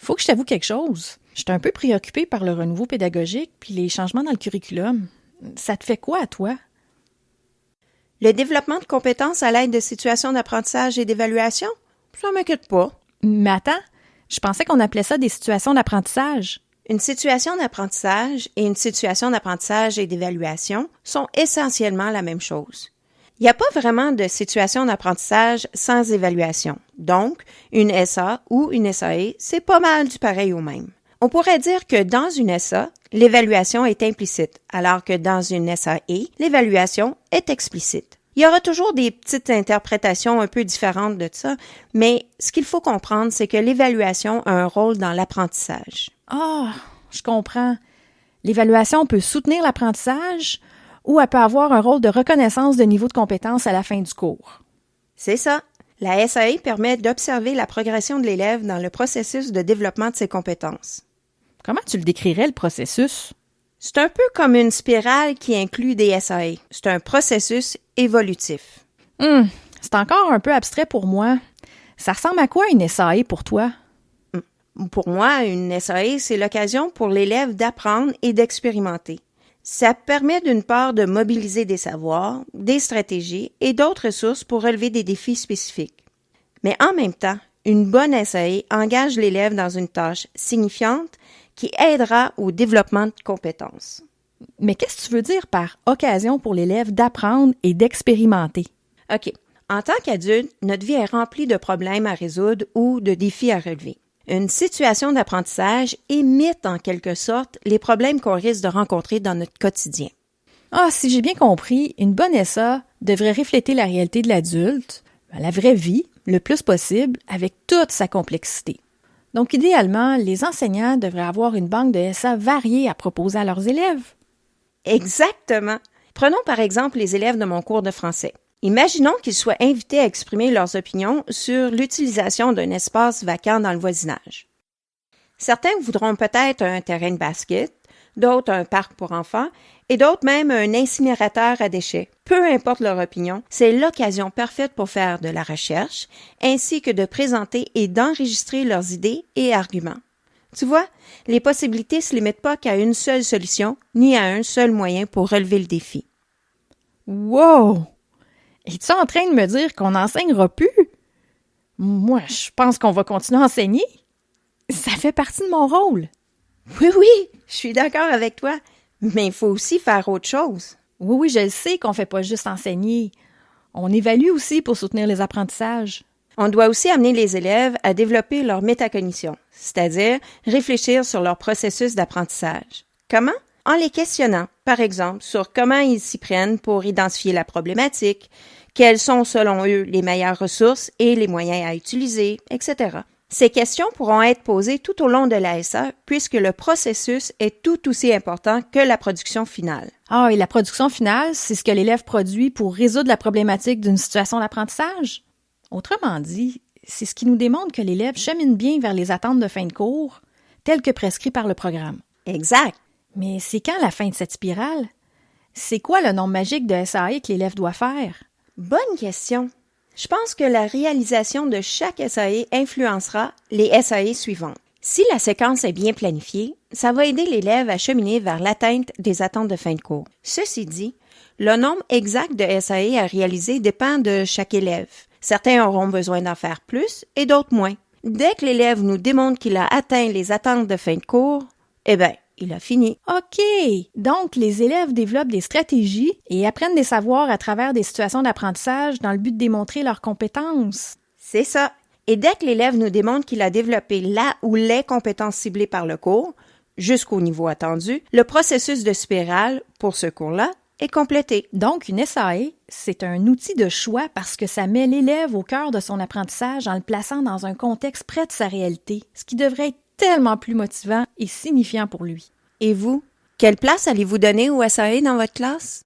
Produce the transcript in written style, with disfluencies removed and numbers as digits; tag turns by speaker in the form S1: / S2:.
S1: Faut que je t'avoue quelque chose. Je suis un peu préoccupée par le renouveau pédagogique puis les changements dans le curriculum. Ça te fait quoi à toi?
S2: Le développement de compétences à l'aide de situations d'apprentissage et d'évaluation? Ça m'inquiète pas.
S1: Mais attends, je pensais qu'on appelait ça des situations d'apprentissage.
S2: Une situation d'apprentissage et une situation d'apprentissage et d'évaluation sont essentiellement la même chose. Il n'y a pas vraiment de situation d'apprentissage sans évaluation. Donc, une SA ou une SAE, c'est pas mal du pareil au même. On pourrait dire que dans une SA, l'évaluation est implicite, alors que dans une SAE, l'évaluation est explicite. Il y aura toujours des petites interprétations un peu différentes de ça, mais ce qu'il faut comprendre, c'est que l'évaluation a un rôle dans l'apprentissage.
S1: Ah, je comprends. L'évaluation peut soutenir l'apprentissage ou elle peut avoir un rôle de reconnaissance de niveau de compétence à la fin du cours.
S2: C'est ça. La SAE permet d'observer la progression de l'élève dans le processus de développement de ses compétences.
S1: Comment tu le décrirais, le processus?
S2: C'est un peu comme une spirale qui inclut des SAE. C'est un processus évolutif.
S1: C'est encore un peu abstrait pour moi. Ça ressemble à quoi une SAE pour toi?
S2: Pour moi, une SAE, c'est l'occasion pour l'élève d'apprendre et d'expérimenter. Ça permet d'une part de mobiliser des savoirs, des stratégies et d'autres ressources pour relever des défis spécifiques. Mais en même temps, une bonne SAE engage l'élève dans une tâche signifiante qui aidera au développement de compétences.
S1: Mais qu'est-ce que tu veux dire par occasion pour l'élève d'apprendre et d'expérimenter?
S2: OK. En tant qu'adulte, notre vie est remplie de problèmes à résoudre ou de défis à relever. Une situation d'apprentissage imite en quelque sorte les problèmes qu'on risque de rencontrer dans notre quotidien.
S1: Ah, si j'ai bien compris, une bonne SA devrait refléter la réalité de l'adulte, la vraie vie, le plus possible, avec toute sa complexité. Donc, idéalement, les enseignants devraient avoir une banque de SA variée à proposer à leurs élèves.
S2: Exactement. Prenons par exemple les élèves de mon cours de français. Imaginons qu'ils soient invités à exprimer leurs opinions sur l'utilisation d'un espace vacant dans le voisinage. Certains voudront peut-être un terrain de basket, d'autres un parc pour enfants et d'autres même un incinérateur à déchets. Peu importe leur opinion, c'est l'occasion parfaite pour faire de la recherche ainsi que de présenter et d'enregistrer leurs idées et arguments. Tu vois, les possibilités ne se limitent pas qu'à une seule solution ni à un seul moyen pour relever le défi.
S1: Wow! Es-tu en train de me dire qu'on n'enseignera plus? Moi, je pense qu'on va continuer à enseigner. Ça fait partie de mon rôle.
S2: Oui, je suis d'accord avec toi, mais il faut aussi faire autre chose.
S1: Oui, je le sais qu'on ne fait pas juste enseigner. On évalue aussi pour soutenir les apprentissages.
S2: On doit aussi amener les élèves à développer leur métacognition, c'est-à-dire réfléchir sur leur processus d'apprentissage. Comment? En les questionnant, par exemple, sur comment ils s'y prennent pour identifier la problématique, quelles sont selon eux les meilleures ressources et les moyens à utiliser, etc. Ces questions pourront être posées tout au long de la SA puisque le processus est tout aussi important que la production finale.
S1: Ah, et la production finale, c'est ce que l'élève produit pour résoudre la problématique d'une situation d'apprentissage? Autrement dit, c'est ce qui nous démontre que l'élève chemine bien vers les attentes de fin de cours, telles que prescrites par le programme.
S2: Exact.
S1: Mais c'est quand la fin de cette spirale? C'est quoi le nombre magique de SAE que l'élève doit faire?
S2: Bonne question. Je pense que la réalisation de chaque SAE influencera les SAE suivantes. Si la séquence est bien planifiée, ça va aider l'élève à cheminer vers l'atteinte des attentes de fin de cours. Ceci dit, le nombre exact de SAE à réaliser dépend de chaque élève. Certains auront besoin d'en faire plus et d'autres moins. Dès que l'élève nous démontre qu'il a atteint les attentes de fin de cours, il a fini.
S1: OK! Donc, les élèves développent des stratégies et apprennent des savoirs à travers des situations d'apprentissage dans le but de démontrer leurs compétences.
S2: C'est ça. Et dès que l'élève nous démontre qu'il a développé la ou les compétences ciblées par le cours, jusqu'au niveau attendu, le processus de spirale, pour ce cours-là, est complété.
S1: Donc, une SAE, c'est un outil de choix parce que ça met l'élève au cœur de son apprentissage en le plaçant dans un contexte près de sa réalité, ce qui devrait être tellement plus motivant et signifiant pour lui.
S2: Et vous, quelle place allez-vous donner au SAE dans votre classe?